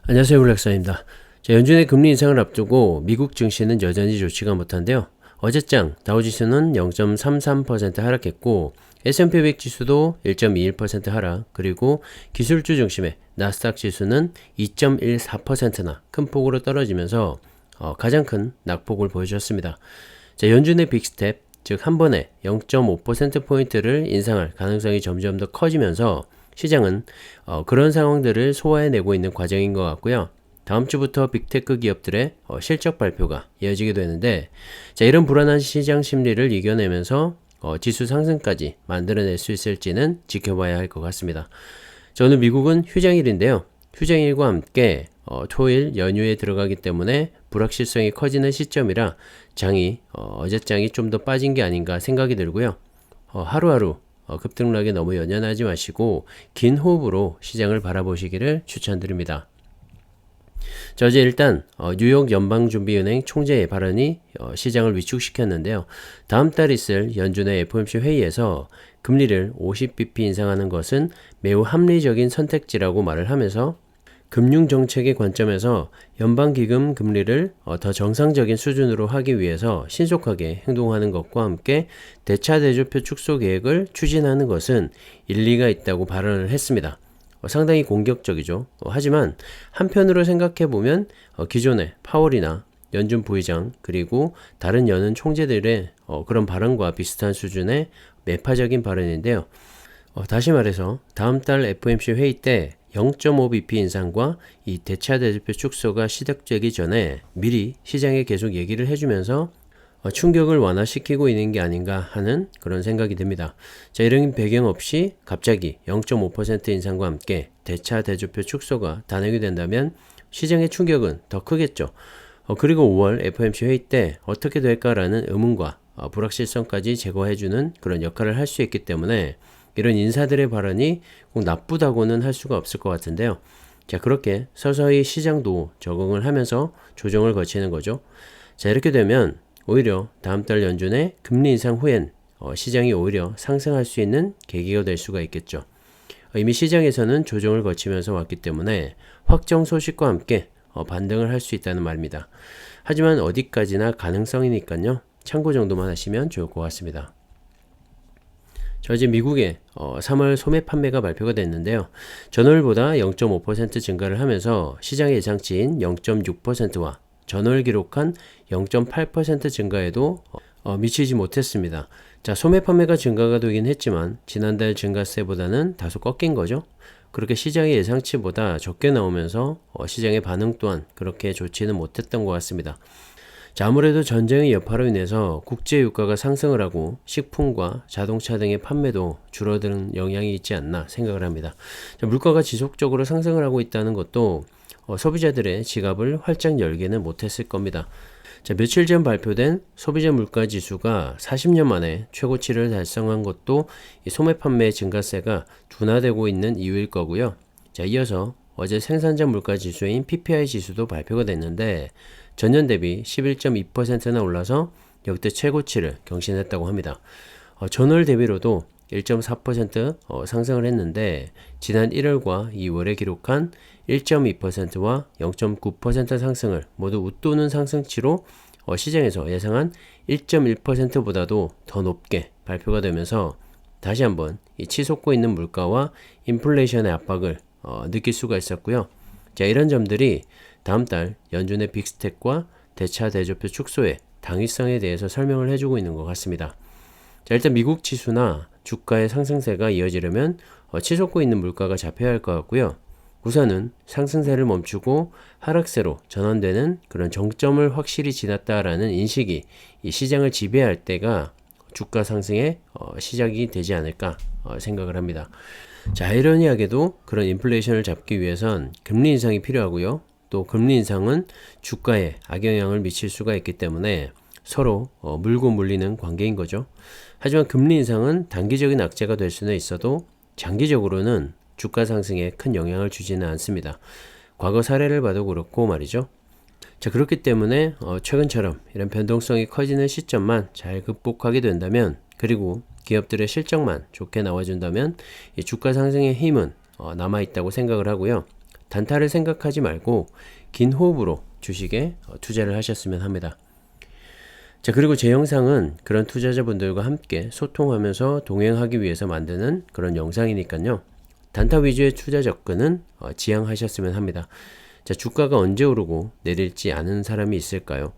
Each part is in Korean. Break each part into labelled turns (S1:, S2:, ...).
S1: 안녕하세요, 블랙선입니다. 연준의 금리 인상을 앞두고 미국 증시는 여전히 좋지가 못한데요. 어제장 다우지수는 0.33% 하락했고 S&P 500 지수도 1.21% 하락, 그리고 기술주 중심의 나스닥 지수는 2.14%나 큰 폭으로 떨어지면서 가장 큰 낙폭을 보여주었습니다. 연준의 빅스텝, 즉 한 번에 0.5%포인트를 인상할 가능성이 점점 더 커지면서 시장은 그런 상황들을 소화해내고 있는 과정인 것 같고요. 다음 주부터 빅테크 기업들의 실적 발표가 이어지게 되는데, 이런 불안한 시장 심리를 이겨내면서 지수 상승까지 만들어낼 수 있을지는 지켜봐야 할 것 같습니다. 오늘 미국은 휴장일인데요. 휴장일과 함께 토요일 연휴에 들어가기 때문에 불확실성이 커지는 시점이라 어제장이 좀 더 빠진 게 아닌가 생각이 들고요. 하루하루 급등락에 너무 연연하지 마시고 긴 호흡으로 시장을 바라보시기를 추천드립니다. 어제 일단 뉴욕 연방준비은행 총재의 발언이 시장을 위축시켰는데요. 다음 달 있을 연준의 FOMC 회의에서 금리를 50bp 인상하는 것은 매우 합리적인 선택지라고 말을 하면서 금융정책의 관점에서 연방기금 금리를 더 정상적인 수준으로 하기 위해서 신속하게 행동하는 것과 함께 대차대조표 축소 계획을 추진하는 것은 일리가 있다고 발언을 했습니다. 상당히 공격적이죠. 하지만 한편으로 생각해보면 기존의 파월이나 연준 부의장 그리고 다른 연은 총재들의 그런 발언과 비슷한 수준의 매파적인 발언인데요. 다시 말해서 다음 달 FOMC 회의 때 0.5bp 인상과 이 대차대조표 축소가 시작되기 전에 미리 시장에 계속 얘기를 해주면서 충격을 완화시키고 있는 게 아닌가 하는 그런 생각이 듭니다. 이런 배경 없이 갑자기 0.5% 인상과 함께 대차대조표 축소가 단행이 된다면 시장의 충격은 더 크겠죠. 그리고 5월 FOMC 회의 때 어떻게 될까라는 의문과 불확실성까지 제거해주는 그런 역할을 할 수 있기 때문에 이런 인사들의 발언이 꼭 나쁘다고는 할 수가 없을 것 같은데요. 그렇게 서서히 시장도 적응을 하면서 조정을 거치는 거죠. 이렇게 되면 오히려 다음 달 연준의 금리 인상 후엔 시장이 오히려 상승할 수 있는 계기가 될 수가 있겠죠. 이미 시장에서는 조정을 거치면서 왔기 때문에 확정 소식과 함께 반등을 할 수 있다는 말입니다. 하지만 어디까지나 가능성이니까요. 참고 정도만 하시면 좋을 것 같습니다. 이제 미국의 3월 소매 판매가 발표가 됐는데요. 전월보다 0.5% 증가를 하면서 시장의 예상치인 0.6%와 전월 기록한 0.8% 증가에도 미치지 못했습니다. 소매 판매가 증가가 되긴 했지만 지난달 증가세보다는 다소 꺾인 거죠. 그렇게 시장의 예상치보다 적게 나오면서 시장의 반응 또한 그렇게 좋지는 못했던 것 같습니다. 아무래도 전쟁의 여파로 인해서 국제 유가가 상승을 하고 식품과 자동차 등의 판매도 줄어드는 영향이 있지 않나 생각을 합니다. 물가가 지속적으로 상승을 하고 있다는 것도 소비자들의 지갑을 활짝 열기는 못했을 겁니다. 며칠 전 발표된 소비자 물가 지수가 40년 만에 최고치를 달성한 것도 이 소매 판매 증가세가 둔화되고 있는 이유일 거고요. 이어서 어제 생산자 물가 지수인 PPI 지수도 발표가 됐는데 전년 대비 11.2%나 올라서 역대 최고치를 경신했다고 합니다. 전월 대비로도 1.4% 상승을 했는데 지난 1월과 2월에 기록한 1.2%와 0.9% 상승을 모두 웃도는 상승치로 시장에서 예상한 1.1%보다도 더 높게 발표가 되면서 다시 한번 이 치솟고 있는 물가와 인플레이션의 압박을 느낄 수가 있었고요. 이런 점들이 다음 달 연준의 빅스텝과 대차대조표 축소의 당위성에 대해서 설명을 해주고 있는 것 같습니다. 일단 미국 지수나 주가의 상승세가 이어지려면 치솟고 있는 물가가 잡혀야 할 것 같고요. 우선은 상승세를 멈추고 하락세로 전환되는 그런 정점을 확실히 지났다라는 인식이 이 시장을 지배할 때가 주가 상승의 시작이 되지 않을까 생각을 합니다. 아이러니하게도 그런 인플레이션을 잡기 위해선 금리 인상이 필요하고요. 또 금리 인상은 주가에 악영향을 미칠 수가 있기 때문에 서로 물고 물리는 관계인 거죠. 하지만 금리 인상은 단기적인 악재가 될 수는 있어도 장기적으로는 주가 상승에 큰 영향을 주지는 않습니다. 과거 사례를 봐도 그렇고 말이죠. 그렇기 때문에 최근처럼 이런 변동성이 커지는 시점만 잘 극복하게 된다면, 그리고 기업들의 실적만 좋게 나와준다면 이 주가 상승의 힘은 남아있다고 생각을 하고요. 단타를 생각하지 말고 긴 호흡으로 주식에 투자를 하셨으면 합니다. 자, 그리고 제 영상은 그런 투자자분들과 함께 소통하면서 동행하기 위해서 만드는 그런 영상이니까요. 단타 위주의 투자 접근은 지양하셨으면 합니다. 자, 주가가 언제 오르고 내릴지 아는 사람이 있을까요?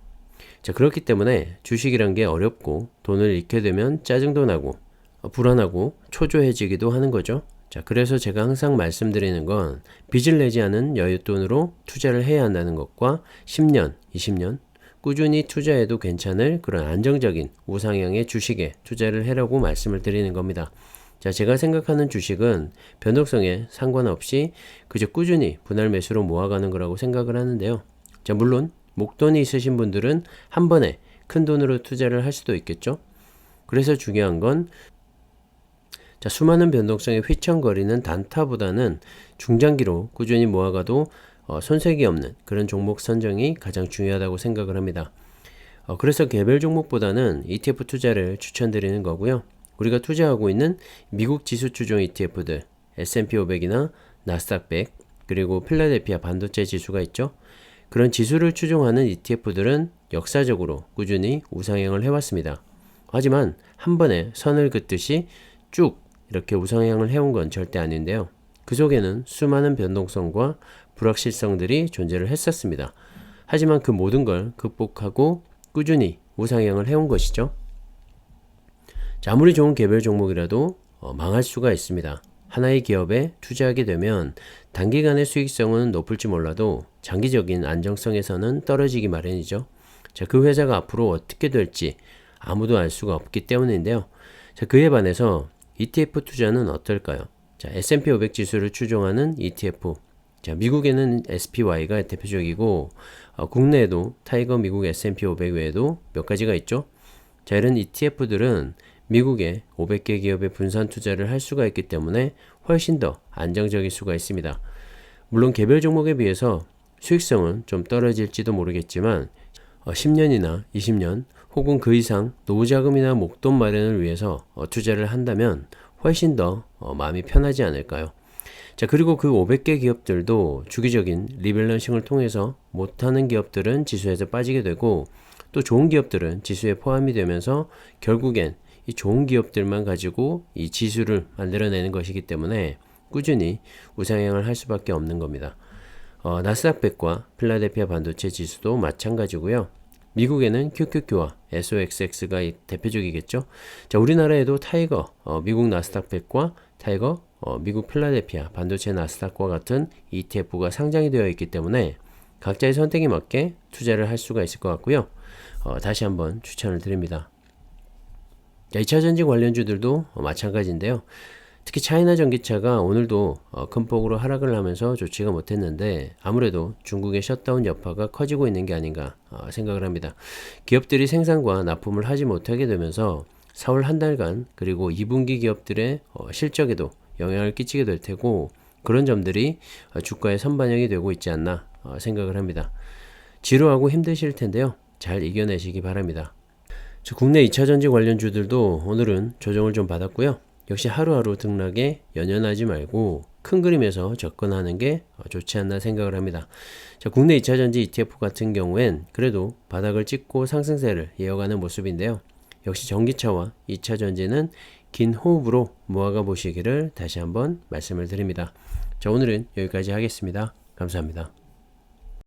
S1: 자, 그렇기 때문에 주식이란 게 어렵고 돈을 잃게 되면 짜증도 나고 불안하고 초조해지기도 하는 거죠. 자, 그래서 제가 항상 말씀드리는 건 빚을 내지 않은 여윳돈으로 투자를 해야 한다는 것과 10년, 20년 꾸준히 투자해도 괜찮을 그런 안정적인 우상향의 주식에 투자를 해라고 말씀을 드리는 겁니다. 자, 제가 생각하는 주식은 변동성에 상관없이 그저 꾸준히 분할 매수로 모아가는 거라고 생각을 하는데요. 자, 물론 목돈이 있으신 분들은 한 번에 큰 돈으로 투자를 할 수도 있겠죠. 그래서 중요한 건 자, 수많은 변동성에 휘청거리는 단타보다는 중장기로 꾸준히 모아가도 손색이 없는 그런 종목 선정이 가장 중요하다고 생각을 합니다. 그래서 개별 종목보다는 ETF 투자를 추천드리는 거고요. 우리가 투자하고 있는 미국 지수 추종 ETF들 S&P 500이나 나스닥 100 그리고 필라델피아 반도체 지수가 있죠. 그런 지수를 추종하는 ETF들은 역사적으로 꾸준히 우상향을 해왔습니다. 하지만 한 번에 선을 긋듯이 쭉 이렇게 우상향을 해온 건 절대 아닌데요. 그 속에는 수많은 변동성과 불확실성들이 존재를 했었습니다. 하지만 그 모든 걸 극복하고 꾸준히 우상향을 해온 것이죠. 자, 아무리 좋은 개별 종목이라도 망할 수가 있습니다. 하나의 기업에 투자하게 되면 단기간의 수익성은 높을지 몰라도 장기적인 안정성에서는 떨어지기 마련이죠. 자, 그 회사가 앞으로 어떻게 될지 아무도 알 수가 없기 때문인데요. 자, 그에 반해서 ETF 투자는 어떨까요? 자, S&P 500 지수를 추종하는 ETF. 자, 미국에는 SPY가 대표적이고 국내에도 타이거 미국 S&P 500 외에도 몇 가지가 있죠. 자, 이런 ETF들은 미국의 500개 기업에 분산 투자를 할 수가 있기 때문에 훨씬 더 안정적일 수가 있습니다. 물론 개별 종목에 비해서 수익성은 좀 떨어질지도 모르겠지만 10년이나 20년 혹은 그 이상 노후자금이나 목돈 마련을 위해서 투자를 한다면 훨씬 더 마음이 편하지 않을까요? 자, 그리고 그 500개 기업들도 주기적인 리밸런싱을 통해서 못하는 기업들은 지수에서 빠지게 되고 또 좋은 기업들은 지수에 포함이 되면서 결국엔 이 좋은 기업들만 가지고 이 지수를 만들어내는 것이기 때문에 꾸준히 우상향을 할 수밖에 없는 겁니다. 나스닥 100과 필라델피아 반도체 지수도 마찬가지고요. 미국에는 QQQ와 SOXX가 대표적이겠죠. 자, 우리나라에도 타이거 미국 나스닥 100과 타이거 미국 필라델피아 반도체 나스닥과 같은 ETF가 상장이 되어 있기 때문에 각자의 선택에 맞게 투자를 할 수가 있을 것 같고요. 다시 한번 추천을 드립니다. 자, 2차전지 관련주들도 마찬가지인데요. 특히 차이나 전기차가 오늘도 큰 폭으로 하락을 하면서 좋지가 못했는데 아무래도 중국의 셧다운 여파가 커지고 있는 게 아닌가 생각을 합니다. 기업들이 생산과 납품을 하지 못하게 되면서 4월 한 달간 그리고 2분기 기업들의 실적에도 영향을 끼치게 될 테고 그런 점들이 주가에 선반영이 되고 있지 않나 생각을 합니다. 지루하고 힘드실 텐데요. 잘 이겨내시기 바랍니다. 국내 2차전지 관련주들도 오늘은 조정을 좀 받았고요. 역시 하루하루 등락에 연연하지 말고 큰 그림에서 접근하는 게 좋지 않나 생각을 합니다. 자, 국내 2차전지 ETF 같은 경우엔 그래도 바닥을 찍고 상승세를 이어가는 모습인데요. 역시 전기차와 2차전지는 긴 호흡으로 모아가 보시기를 다시 한번 말씀을 드립니다. 자, 오늘은 여기까지 하겠습니다. 감사합니다.